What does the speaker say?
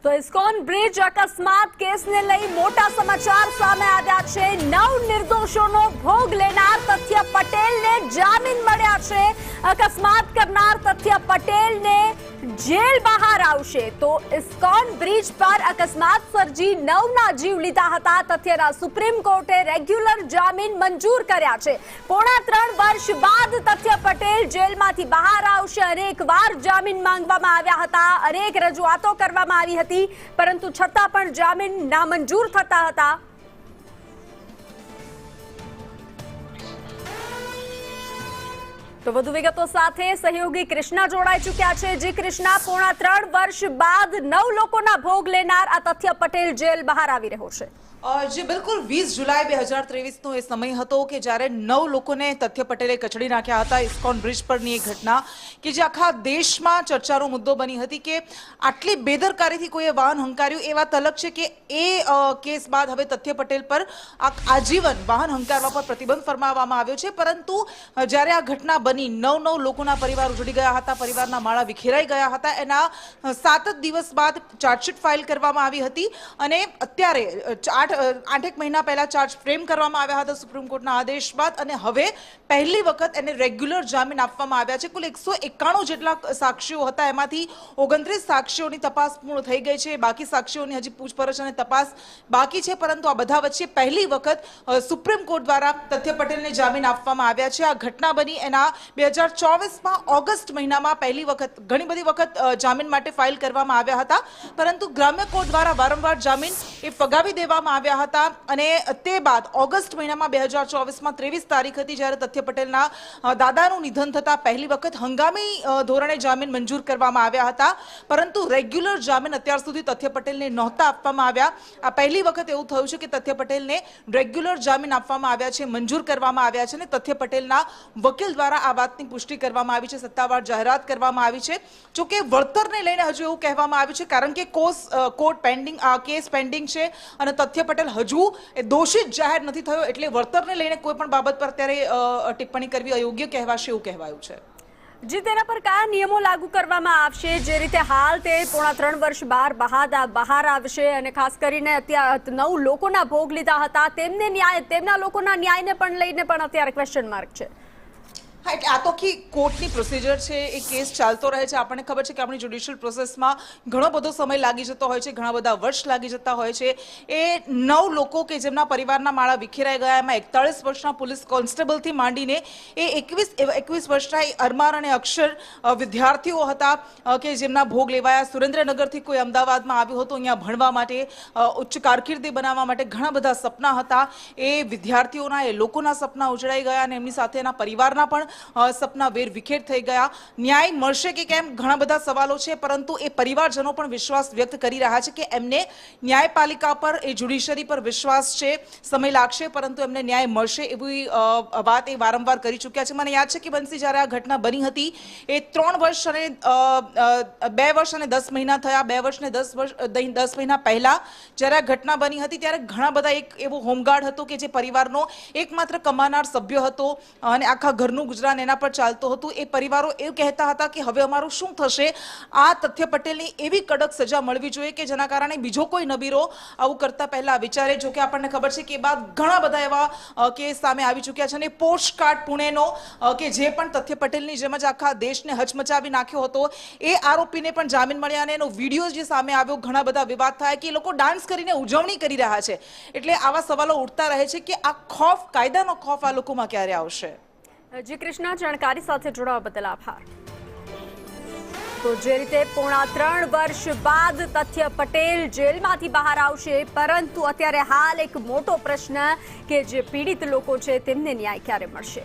તો ISKCON bridge અકસ્માત કેસને લઈ મોટા સમાચાર સામે આવ્યા છે। 9 નિર્દોષોનો ભોગ લેનાર તથ્ય પટેલને જામીન મળ્યા છે। અકસ્માત કરનાર તથ્ય પટેલને જેલ બહાર આવશે। તો ઇસ્કોન બ્રિજ પર અકસ્માત સર્જી 9ના જીવ લીધા હતા। તથ્યના સુપ્રીમ કોર્ટે રેગ્યુલર જામીન મંજૂર કર્યા છે। પોણા 3 વર્ષ બાદ તથ્ય પટેલ જેલમાંથી બહાર આવશે। અનેકવાર જામીન માંગવામાં આવ્યા હતા, અનેક રજૂઆતો કરવામાં આવી હતી, પરંતુ છતાં પણ જામીન નામંજૂર થતા હતા। તો વધુ વિગતો સાથે સહયોગી કૃષ્ણા જોડાઈ ચૂક્યા છે। જે કૃષ્ણા, પોણા 3 વર્ષ બાદ 9 લોકોના ભોગ લેનાર આ તથ્ય પટેલ જેલ બહાર આવી રહ્યો છે। જે બિલકુલ 20 જુલાઈ 2023નો એ સમય હતો કે જ્યારે 9 લોકોને તથ્ય પટેલે કચડી નાખ્યા હતા। ઇસ્કોન બ્રિજ પરની એક ઘટના કે જે આખા દેશમાં ચર્ચાનો મુદ્દો બની હતી કે આટલી બેદરકારીથી કોઈએ વાહન હંકાર્યું। એ વાત અલગ છે કે એ કેસ બાદ હવે તથ્ય પટેલ પર આજીવન વાહન હંકારવા પર પ્રતિબંધ ફરમાવવામાં આવ્યો છે। પરંતુ જ્યારે આ ઘટના બની 9 લોકોના પરિવાર ઉજળી ગયા હતા, પરિવારના માળા વિખેરાઈ ગયા હતા। એના 7 જ દિવસ બાદ ચાર્જશીટ ફાઇલ કરવામાં આવી હતી અને અત્યારે 8 મહિના પહેલા ચાર્જ ફ્રેમ કરવામાં આવ્યા હતા સુપ્રીમ કોર્ટના આદેશ બાદ, અને હવે પહેલી વખત એને રેગ્યુલર જામીન આપવામાં આવ્યા છે। કુલ 191 જેટલા સાક્ષીઓ હતા, એમાંથી 29 સાક્ષીઓની તપાસ પૂર્ણ થઈ ગઈ છે। બાકી સાક્ષીઓની હજી પૂછપરછ અને તપાસ બાકી છે, પરંતુ આ બધા વચ્ચે પહેલી વખત સુપ્રીમ કોર્ટ દ્વારા તથ્ય પટેલને જામીન આપવામાં આવ્યા છે। આ ઘટના બની એના 2024માં ઓગસ્ટ મહિનામાં પહેલી વખત, ઘણી બધી વખત જામીન માટે ફાઇલ કરવામાં આવ્યા હતા, પરંતુ ગ્રામ્ય કોર્ટ દ્વારા વારંવાર જામીન એ ફગાવી દેવામાં આવ્યા હતા। અને તે બાદ ઓગસ્ટ મહિનામાં 2024માં 23 તારીખ હતી જ્યારે તથ્ય પટેલના દાદાનું નિધન થતાં પહેલી વખત હંગામી ધોરણે જામીન મંજૂર કરવામાં આવ્યા હતા, પરંતુ રેગ્યુલર જામીન અત્યાર સુધી તથ્ય પટેલને નહોતા આપવામાં આવ્યા। આ પહેલી વખત એવું થયું છે કે તથ્ય પટેલને રેગ્યુલર જામીન આપવામાં આવ્યા છે, મંજૂર કરવામાં આવ્યા છે, અને તથ્ય પટેલના વકીલ દ્વારા આ વાતની પુષ્ટિ કરવામાં આવી છે, સત્તાવાર જાહેરાત કરવામાં આવી છે। જોકે વળતરને લઈને હજુ એવું કહેવામાં આવ્યું છે કારણ કે કોર્ટ પેન્ડિંગ, કેસ પેન્ડિંગ છે અને તથ્ય પટેલ હજુ દોષિત જાહેર નથી થયો, એટલે વળતરને લઈને કોઈ પણ બાબત પર અત્યારે ટિપ્પણી કરવી અયોગ્ય કહેવાશે એવું કહેવાયું છે। જી, તેના પર કયા નિયમો લાગુ કરવામાં આવશે? જે રીતે હાલ તે પોણા 3 વર્ષ બહાર આવશે અને ખાસ કરીને અત્યારે 9 લોકોના ભોગ લીધા હતા, તેમને ન્યાય, તેમના લોકોના ન્યાયને પણ લઈને પણ અત્યારે ક્વેશ્ચન માર્ક છે। હા, એટલે આ તો કોર્ટની પ્રોસિજર છે, એ કેસ ચાલતો રહે છે। આપણને ખબર છે કે આપણી જ્યુડિશિયલ પ્રોસેસમાં ઘણો બધો સમય લાગી જતો હોય છે, ઘણા બધા વર્ષ લાગી જતા હોય છે। એ 9 લોકો કે જેમના પરિવારના માળા વિખેરાઈ ગયા, એમાં 41 વર્ષના પોલીસ કોન્સ્ટેબલથી માંડીને એ 21 વર્ષના અરમાન અને અક્ષર વિદ્યાર્થીઓ હતા કે જેમના ભોગ લેવાયા। સુરેન્દ્રનગરથી કોઈ અમદાવાદમાં આવ્યું હતું અહીંયા ભણવા માટે, ઉચ્ચ કારકિર્દી બનાવવા માટે, ઘણા બધા સપના હતા। એ વિદ્યાર્થીઓના, એ લોકોના સપના ઉજળાઈ ગયા અને એમની સાથે એના પરિવારના પણ સપના વેર વિખેર થઈ ગયા। ન્યાય મળશે કે કેમ, ઘણા બધા સવાલો છે, પરંતુ એ પરિવારજનો પણ વિશ્વાસ વ્યક્ત કરી રહ્યા છે કે એમને ન્યાયપાલિકા પર, એ જ્યુડિશરી પર વિશ્વાસ છે। સમય લાગશે પરંતુ એમને ન્યાય મળશે એવી વાત એ વારંવાર કરી ચૂક્યા છે। મને યાદ છે કે બંસી, જ્યારે આ ઘટના બની હતી એ 3 વર્ષ અને 2 વર્ષ અને 10 મહિના થયા। 2 વર્ષ ને 10 મહિના પહેલા જ્યારે આ ઘટના બની હતી ત્યારે ઘણા બધા, એક એવો હોમગાર્ડ હતો કે જે પરિવારનો એકમાત્ર કમાનાર સભ્ય હતો અને આખા ઘરનું ગુજરાન એના પર ચાલતું હતું। એ પરિવારો એવું કહેતા હતા કે હવે અમારું શું થશે? આ તથ્ય પટેલની એવી કડક સજા મળવી જોઈએ કે જેના કારણે બીજો કોઈ નબીરો આવું કરતા પહેલા વિચારે। જો કે આપણને ખબર છે કે એ બાદ ઘણા બધા એવા કેસ સામે આવી ચૂક્યા છે અને પોસ્ટકાર્ડ પુણેનો કે જે પણ તથ્ય પટેલની જેમ જ આખા દેશને હચમચાવી નાખ્યો હતો, એ આરોપીને પણ જામીન મળ્યા અને એનો વિડીયો જે સામે આવ્યો, ઘણા બધા વિવાદ થયા કે એ લોકો ડાન્સ કરીને ઉજવણી કરી રહ્યા છે। એટલે આવા સવાલો ઉઠતા રહે છે કે આ ખોફ, કાયદાનો ખોફ આ લોકોમાં ક્યારે આવશે? જી કૃષ્ણા, જાણકારી સાથે જોડાવા બદલ આભાર। તો જે રીતે પોણા 3 વર્ષ બાદ તથ્ય પટેલ જેલમાંથી બહાર આવશે, પરંતુ અત્યારે હાલ એક મોટો પ્રશ્ન કે જે પીડિત લોકો છે તેમને ન્યાય ક્યારે મળશે?